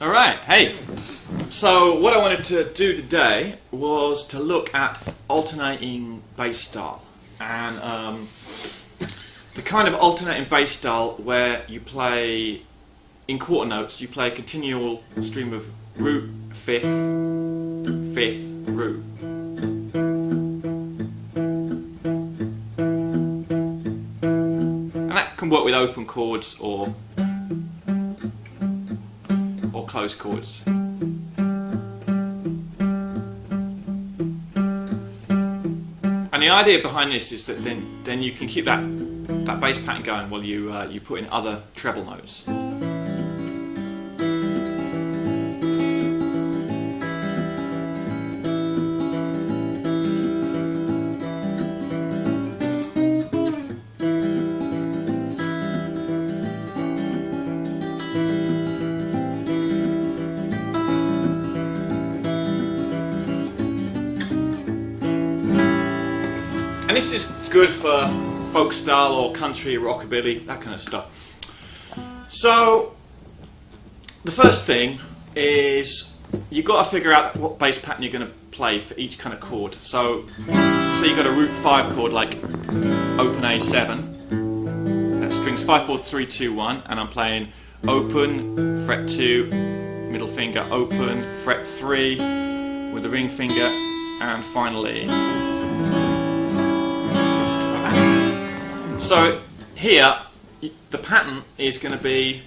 Alright, hey! So what I wanted to do today was to look at alternating bass style. And the kind of alternating bass style where you play, in quarter notes, you play a continual stream of root, fifth, fifth, root. And that can work with open chords or closed chords. And the idea behind this is that then you can keep that bass pattern going while you put in other treble notes. And this is good for folk style or country, rockabilly, that kind of stuff. So the first thing is you've got to figure out what bass pattern you're going to play for each kind of chord. So you've got a root 5 chord like open A7, that strings 5, 4, 3, 2, 1, and I'm playing open, fret 2, middle finger, open, fret 3 with the ring finger, and finally. So here, the pattern is going to be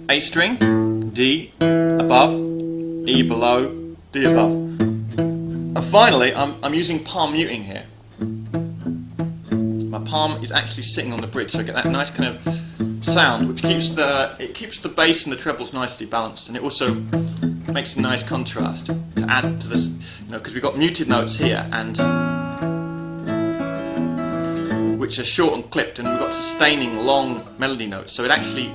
A string, D above, E below, D above. And finally, I'm using palm muting here. My palm is actually sitting on the bridge, so I get that nice kind of sound, which keeps the bass and the trebles nicely balanced, and it also makes a nice contrast to add to this, because we've got muted notes here and which are short and clipped, and we've got sustaining long melody notes, so it actually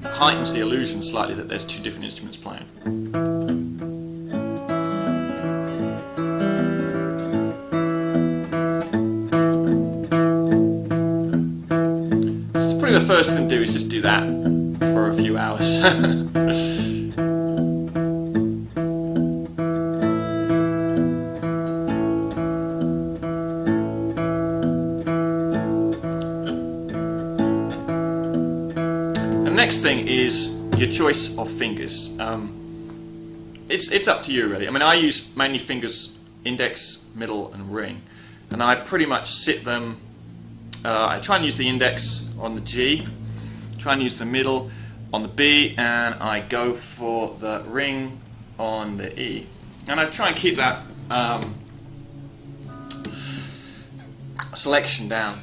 heightens the illusion slightly that there's two different instruments playing. So probably the first thing to do is just do that for a few hours. Next thing is your choice of fingers. It's up to you really. I mean, I use mainly fingers, index, middle and ring, and I pretty much sit them, I try and use the index on the G, try and use the middle on the B, and I go for the ring on the E. And I try and keep that selection down.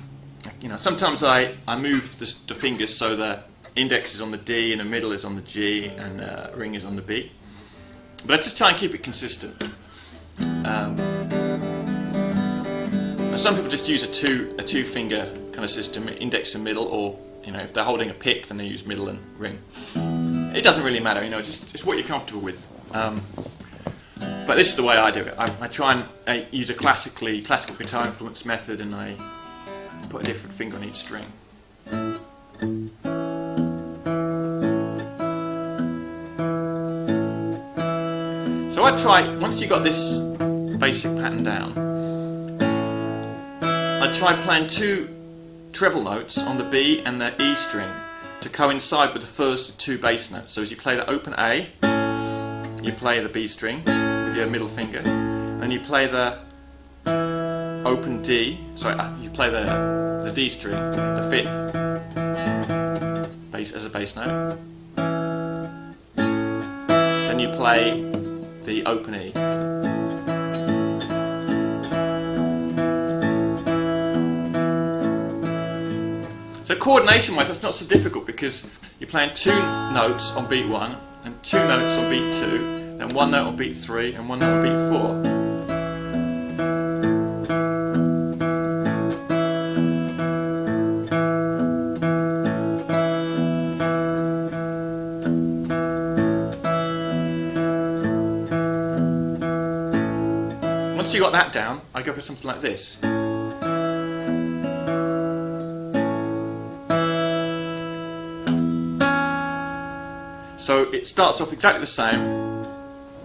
Sometimes I move the fingers so that index is on the D and the middle is on the G and ring is on the B. But I just try and keep it consistent. Some people just use a two finger kind of system, index and middle, or if they're holding a pick then they use middle and ring. It doesn't really matter, it's what you're comfortable with. But this is the way I do it. I try and use a classical guitar influence method, and I put a different finger on each string. So I try, once you've got this basic pattern down, I try playing two treble notes on the B and the E string to coincide with the first two bass notes. So as you play the open A, you play the B string with your middle finger, and you play the open D, you play the D string, the fifth bass as a bass note. Then you play the open E. So coordination wise, that's not so difficult, because you're playing two notes on beat 1 and two notes on beat 2, then one note on beat 3 and one note on beat 4. Once you got that down, I go for something like this. So it starts off exactly the same,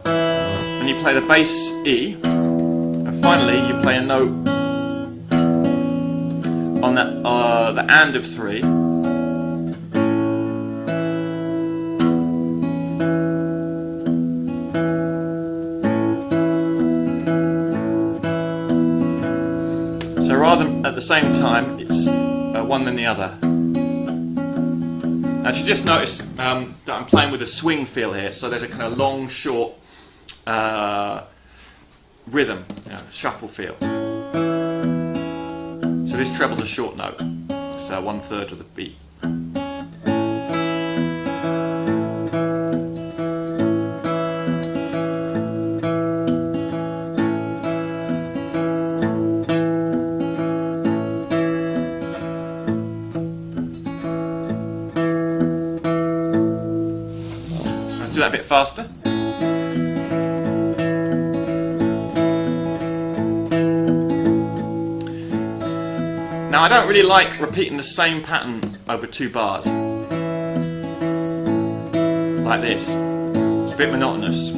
and you play the bass E, and finally you play a note on that the and of 3. So rather than at the same time, it's one then the other. Now, you just notice that I'm playing with a swing feel here, so there's a kind of long, short rhythm, shuffle feel. So this treble's a short note, it's 1/3 of the beat. Do that a bit faster. Now I don't really like repeating the same pattern over 2 bars. Like this. It's a bit monotonous.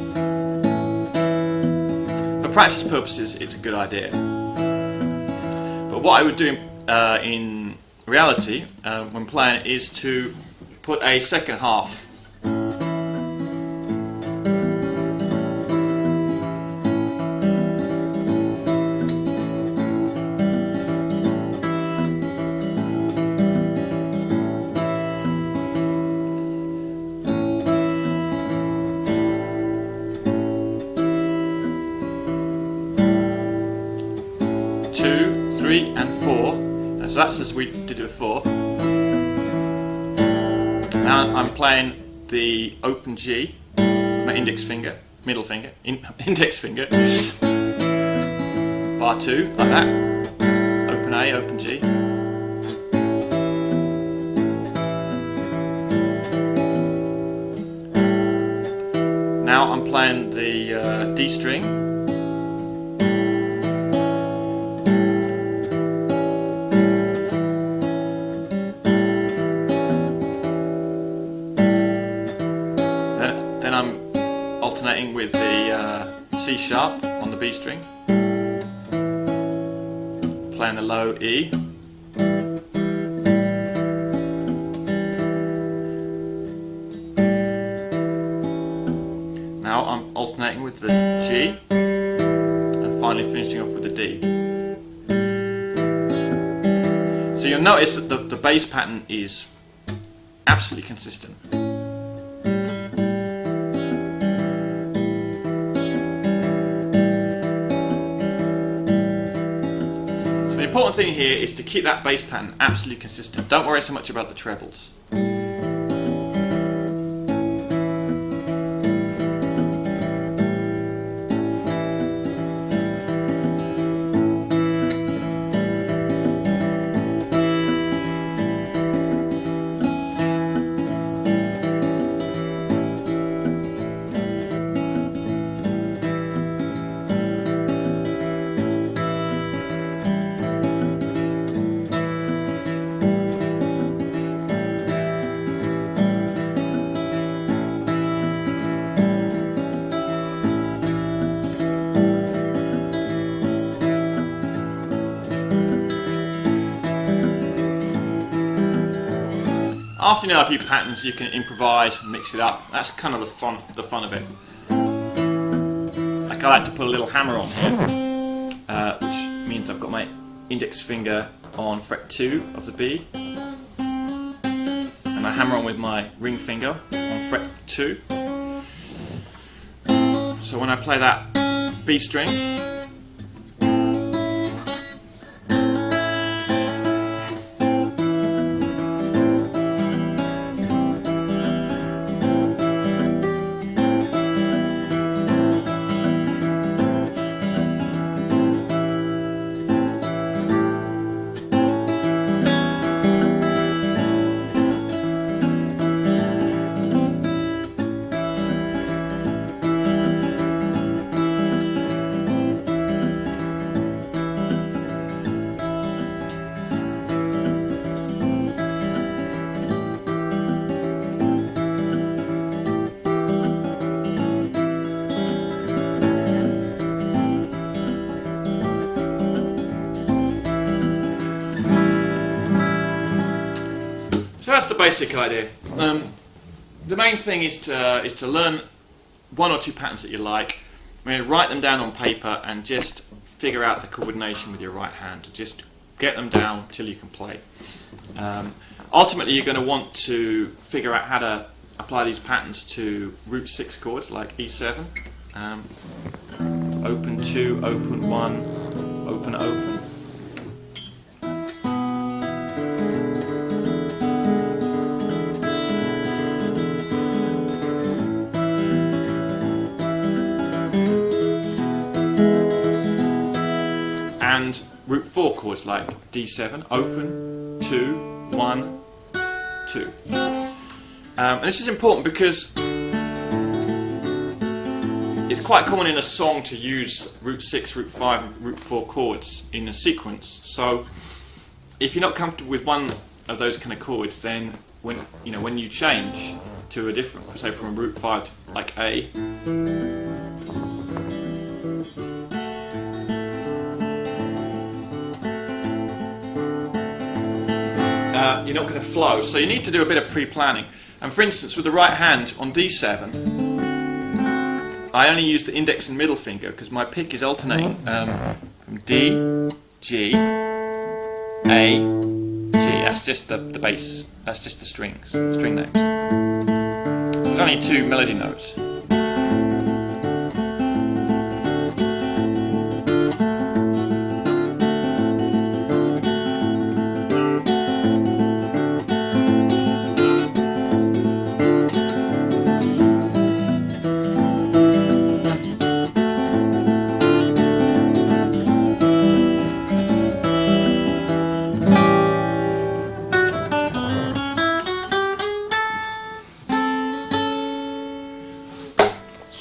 For practice purposes it's a good idea. But what I would do in reality when playing is to put a second half. And 4, and so that's as we did it before. Now I'm playing the open G, my index finger, middle finger, index finger, bar 2, like that, open A, open G. Now I'm playing the D string. Then I'm alternating with the C sharp on the B string, playing the low E, now I'm alternating with the G, and finally finishing off with the D. So you'll notice that the bass pattern is absolutely consistent. The important thing here is to keep that bass pattern absolutely consistent. Don't worry so much about the trebles. After you know a few patterns, you can improvise, mix it up. That's kind of the fun of it. Like I like to put a little hammer on here, which means I've got my index finger on fret 2 of the B, and I hammer on with my ring finger on fret 2. So when I play that B string, that's the basic idea. The main thing is to learn one or two patterns that you like. Write them down on paper and just figure out the coordination with your right hand. Just get them down till you can play. Ultimately, you're going to want to figure out how to apply these patterns to root 6 chords like E7. Open 2, open 1, open, open. And root 4 chords like D7, open, 2, 1, 2. And this is important because it's quite common in a song to use root 6, root 5, and root 4 chords in a sequence. So if you're not comfortable with one of those kind of chords, then when you change to a different, say from a root 5 to like A, you're not going to flow. So you need to do a bit of pre-planning. And for instance, with the right hand on D7, I only use the index and middle finger because my pick is alternating from D, G, A, G. That's just the bass. That's just the strings, string names. So there's only 2 melody notes.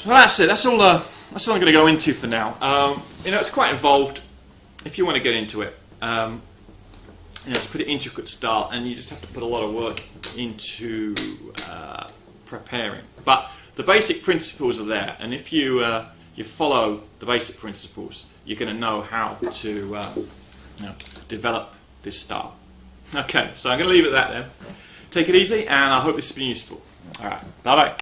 So that's it. That's all I'm going to go into for now. It's quite involved. If you want to get into it, it's a pretty intricate style, and you just have to put a lot of work into preparing. But the basic principles are there, and if you follow the basic principles, you're going to know how to develop this style. Okay, so I'm going to leave it at that then. Take it easy, and I hope this has been useful. All right, bye bye.